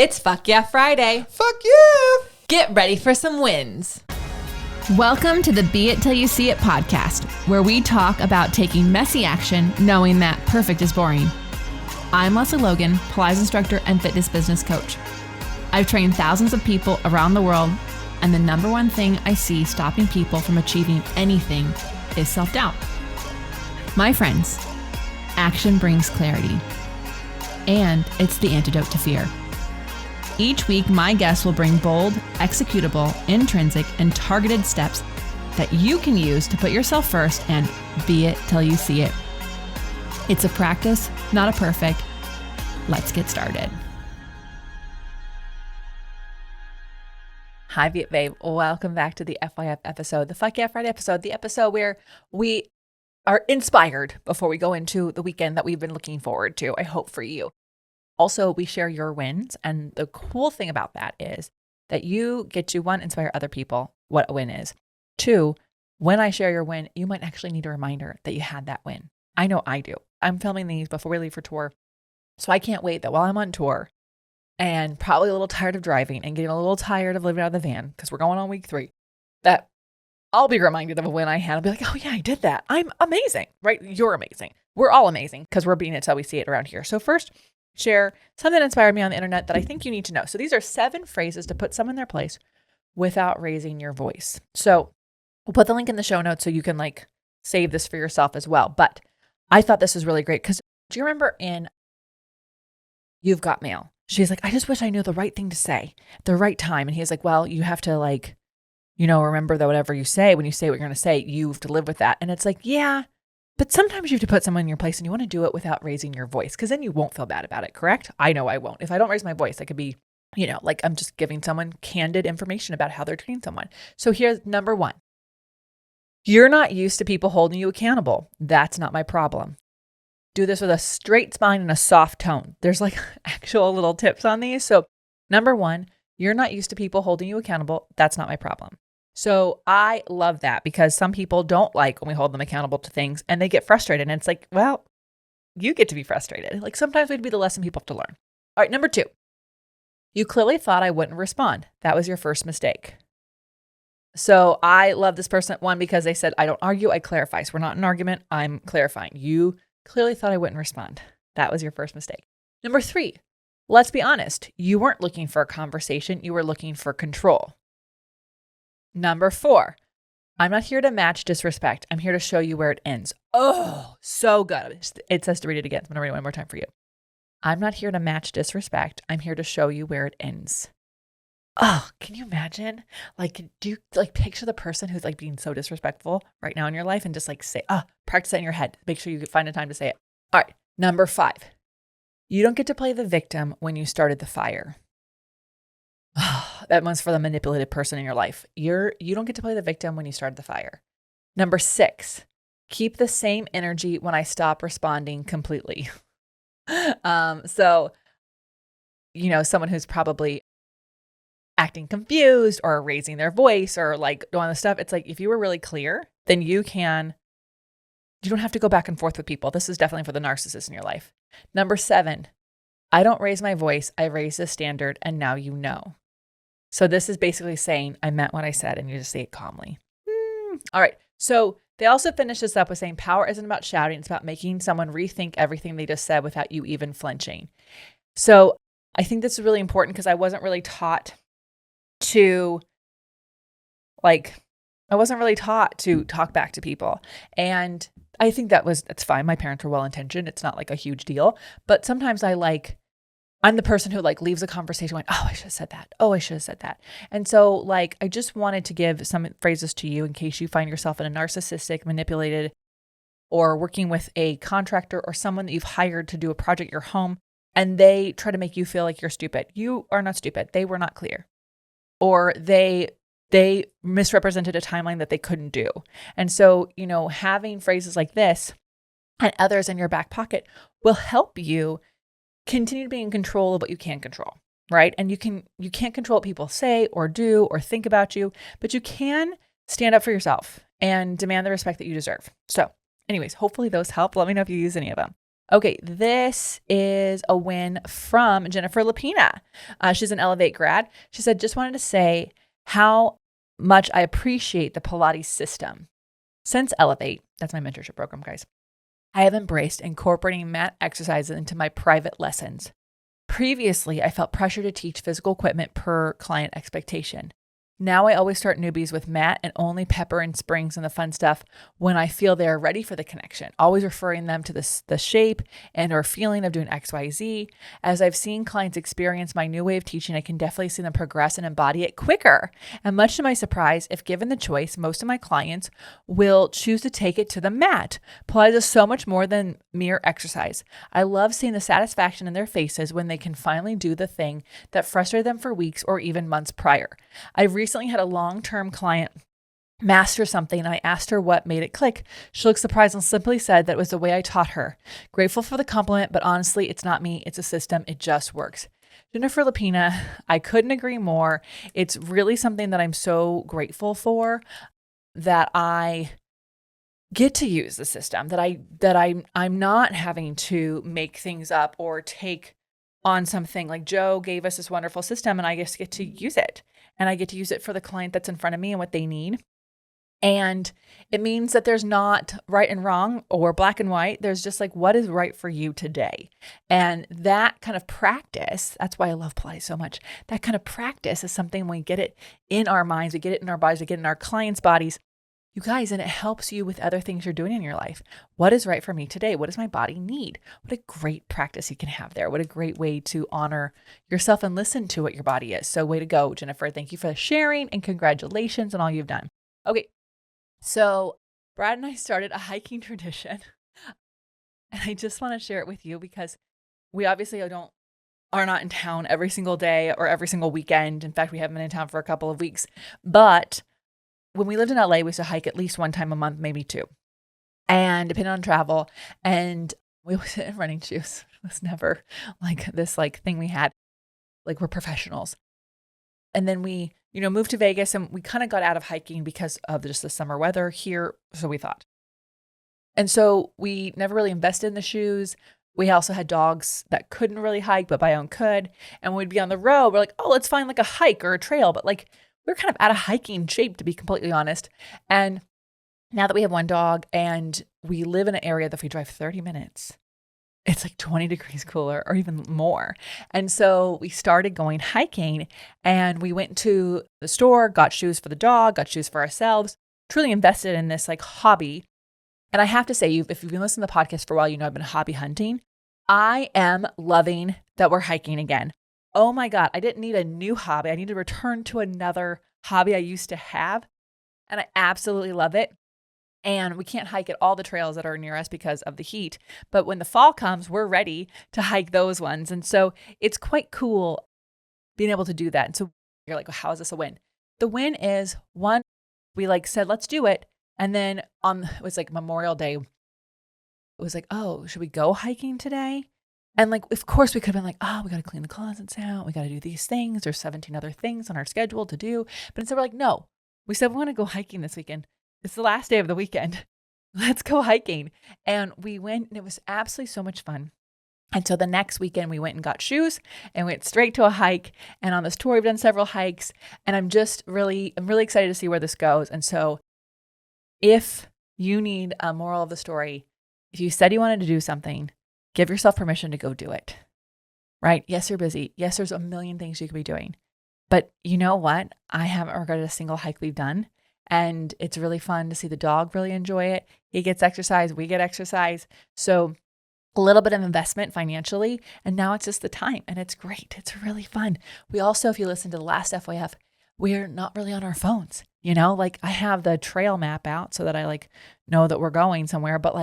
It's Fuck Yeah Friday. Fuck yeah! Get ready for some wins. Welcome to the Be It Till You See It podcast, where we talk about taking messy action, knowing that perfect is boring. I'm Lesley Logan, Pilates instructor and fitness business coach. I've trained thousands of people around the world, and the number one thing I see stopping people from achieving anything is self-doubt. My friends, action brings clarity, and it's the antidote to fear. Each week, my guests will bring bold, executable, intrinsic, and targeted steps that you can use to put yourself first and be it till you see it. It's a practice, not a perfect. Let's get started. Hi, Be It Babe. Welcome back to the FYF episode, the Fuck Yeah Friday episode, the episode where we are inspired before we go into the weekend that we've been looking forward to, I hope for you. Also, we share your wins, and the cool thing about that is that you get to, one, inspire other people what a win is. Two, when I share your win, you might actually need a reminder that you had that win. I know I do. I'm filming these before we leave for tour, so I can't wait that while I'm on tour and probably a little tired of driving and getting a little tired of living out of the van because we're going on week 3, that I'll be reminded of a win I had. I'll be like, oh yeah, I did that. I'm amazing, right? You're amazing. We're all amazing because we're being it till we see it around here. So first, share something that inspired me on the internet that I think you need to know. So these are 7 phrases to put someone in their place without raising your voice. So we'll put the link in the show notes so you can save this for yourself as well. But I thought this was really great because do you remember in You've Got Mail? She's like, I just wish I knew the right thing to say at the right time. And he's like, well, you have to remember that whatever you say, when you say what you're going to say, you have to live with that. And it's like, yeah, but sometimes you have to put someone in your place and you want to do it without raising your voice because then you won't feel bad about it, correct? I know I won't. If I don't raise my voice, I could be, I'm just giving someone candid information about how they're treating someone. So here's number 1. You're not used to people holding you accountable. That's not my problem. Do this with a straight spine and a soft tone. There's actual little tips on these. So number 1, you're not used to people holding you accountable. That's not my problem. So I love that because some people don't like when we hold them accountable to things and they get frustrated. And it's like, well, you get to be frustrated. Sometimes we have to be the lesson people have to learn. All right, number 2, you clearly thought I wouldn't respond. That was your first mistake. So I love this person, 1, because they said, I don't argue, I clarify. So we're not in an argument, I'm clarifying. You clearly thought I wouldn't respond. That was your first mistake. Number 3, let's be honest. You weren't looking for a conversation. You were looking for control. Number 4, I'm not here to match disrespect. I'm here to show you where it ends. Oh, so good. It says to read it again. I'm going to read it one more time for you. I'm not here to match disrespect. I'm here to show you where it ends. Oh, can you imagine? Do you picture the person who's being so disrespectful right now in your life and just say, practice that in your head. Make sure you find a time to say it. All right. Number 5, you don't get to play the victim when you started the fire. That one's for the manipulative person in your life. You don't get to play the victim when you started the fire. Number 6, keep the same energy when I stop responding completely. So, someone who's probably acting confused or raising their voice or doing the stuff. It's if you were really clear, then you don't have to go back and forth with people. This is definitely for the narcissist in your life. Number 7, I don't raise my voice. I raise the standard and now you know. So this is basically saying, I meant what I said, and you just say it calmly. All right. So they also finish this up with saying, power isn't about shouting. It's about making someone rethink everything they just said without you even flinching. So I think this is really important because I wasn't really taught to talk back to people. And I think that's fine. My parents were well-intentioned. It's not a huge deal, but sometimes I'm the person who leaves a conversation going, oh, I should have said that. Oh, I should have said that. And so I just wanted to give some phrases to you in case you find yourself in a narcissistic, manipulated, or working with a contractor or someone that you've hired to do a project at your home, and they try to make you feel like you're stupid. You are not stupid. They were not clear. Or they misrepresented a timeline that they couldn't do. And so, having phrases like this and others in your back pocket will help you continue to be in control of what you can control, right? And you can't control what people say or do or think about you, but you can stand up for yourself and demand the respect that you deserve. So anyways, hopefully those help. Let me know if you use any of them. Okay, this is a win from Jennifer Lapina. She's an Elevate grad. She said, just wanted to say how much I appreciate the Pilates system. Since Elevate, that's my mentorship program, guys, I have embraced incorporating mat exercises into my private lessons. Previously, I felt pressure to teach physical equipment per client expectation. Now I always start newbies with mat and only pepper and springs and the fun stuff when I feel they are ready for the connection, always referring them to the shape and or feeling of doing XYZ. As I've seen clients experience my new way of teaching, I can definitely see them progress and embody it quicker. And much to my surprise, if given the choice, most of my clients will choose to take it to the mat. Pilates is so much more than mere exercise. I love seeing the satisfaction in their faces when they can finally do the thing that frustrated them for weeks or even months prior. I've recently had a long-term client master something and I asked her what made it click. She looked surprised and simply said that it was the way I taught her. Grateful for the compliment, but honestly, it's not me, it's a system. It just works. Jennifer Lapina, I couldn't agree more. It's really something that I'm so grateful for, that I get to use the system, that I'm not having to make things up or take on something. Like Joe gave us this wonderful system and I just get to use it. And I get to use it for the client that's in front of me and what they need. And it means that there's not right and wrong or black and white. There's just like, what is right for you today? And that kind of practice, that's why I love Pilates so much. That kind of practice is something when we get it in our minds, we get it in our bodies, we get it in our clients' bodies, you guys, and it helps you with other things you're doing in your life. What is right for me today? What does my body need? What a great practice you can have there. What a great way to honor yourself and listen to what your body is. So way to go, Jennifer. Thank you for sharing and congratulations on all you've done. Okay, so Brad and I started a hiking tradition. And I just want to share it with you because we obviously are not in town every single day or every single weekend. In fact, we haven't been in town for a couple of weeks. But when we lived in LA, we used to hike at least one time a month, maybe two, and depending on travel. And we always sit in running shoes. It was never like this thing we had, like we're professionals. And then we, moved to Vegas and we kind of got out of hiking because of just the summer weather here. So we thought. And so we never really invested in the shoes. We also had dogs that couldn't really hike, but Bayonne could. And when we'd be on the road, we're like, oh, let's find like a hike or a trail. But we're kind of out of hiking shape, to be completely honest. And now that we have one dog and we live in an area that if we drive 30 minutes, it's like 20 degrees cooler or even more. And so we started going hiking and we went to the store, got shoes for the dog, got shoes for ourselves, truly invested in this hobby. And I have to say, if you've been listening to the podcast for a while, I've been hobby hunting. I am loving that we're hiking again. Oh my God, I didn't need a new hobby. I need to return to another hobby I used to have. And I absolutely love it. And we can't hike at all the trails that are near us because of the heat. But when the fall comes, we're ready to hike those ones. And so it's quite cool being able to do that. And so you're like, well, how is this a win? The win is one, we said, let's do it. And then it was Memorial Day. It was oh, should we go hiking today? And of course we could have been oh, we got to clean the closets out. We got to do these things. There's 17 other things on our schedule to do. But instead we're no, we said we want to go hiking this weekend. It's the last day of the weekend. Let's go hiking. And we went and it was absolutely so much fun. And so the next weekend we went and got shoes and went straight to a hike. And on this tour, we've done several hikes and I'm really excited to see where this goes. And so if you need a moral of the story, if you said you wanted to do something, give yourself permission to go do it, right? Yes, you're busy. Yes, there's a million things you could be doing. But you know what? I haven't regretted a single hike we've done. And it's really fun to see the dog really enjoy it. He gets exercise. We get exercise. So a little bit of investment financially. And now it's just the time. And it's great. It's really fun. We also, if you listen to the last FYF, we're not really on our phones. I have the trail map out so that I know that we're going somewhere. But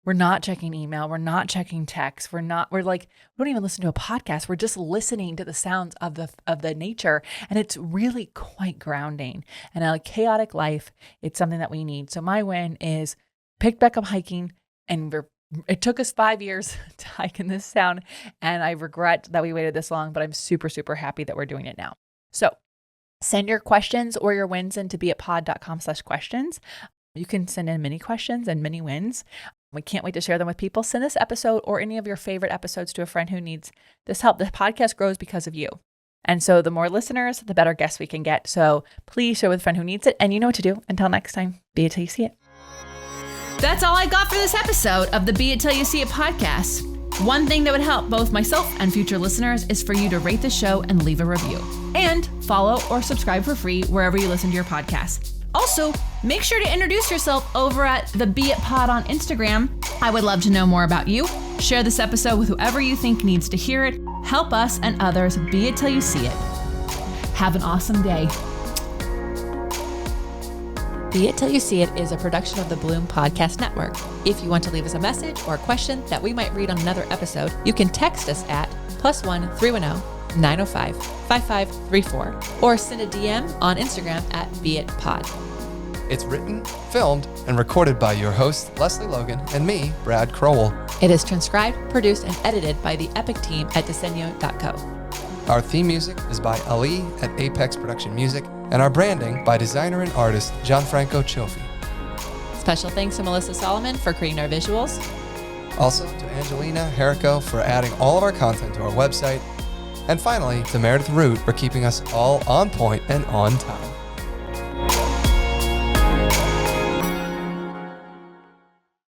we're not checking email. We're not checking text. We don't even listen to a podcast. We're just listening to the sounds of the nature. And it's really quite grounding. And in a chaotic life, it's something that we need. So my win is picked back up hiking and it took us 5 years to hike in this town. And I regret that we waited this long, but I'm super, super happy that we're doing it now. So send your questions or your wins into beitpod.com/questions. You can send in mini questions and mini wins. We can't wait to share them with people. Send this episode or any of your favorite episodes to a friend who needs this help. The podcast grows because of you. And so the more listeners, the better guests we can get. So please share with a friend who needs it. And you know what to do. Until next time, be it till you see it. That's all I got for this episode of the Be It Till You See It podcast. One thing that would help both myself and future listeners is for you to rate the show and leave a review. And follow or subscribe for free wherever you listen to your podcast. Also, make sure to introduce yourself over at the Be It Pod on Instagram. I would love to know more about you. Share this episode with whoever you think needs to hear it. Help us and others be it till you see it. Have an awesome day. Be It Till You See It is a production of the Bloom Podcast Network. If you want to leave us a message or a question that we might read on another episode, you can text us at +1 310 905 5534 or send a DM on Instagram at beitpod. It's written, filmed, and recorded by your host, Lesley Logan, and me, Brad Crowell. It is transcribed, produced, and edited by the Epic team at Diseño.co. Our theme music is by Ali at Apex Production Music, and our branding by designer and artist Gianfranco Cioffi. Special thanks to Melissa Solomon for creating our visuals. Also to Angelina Herrico for adding all of our content to our website. And finally, to Meredith Root for keeping us all on point and on time.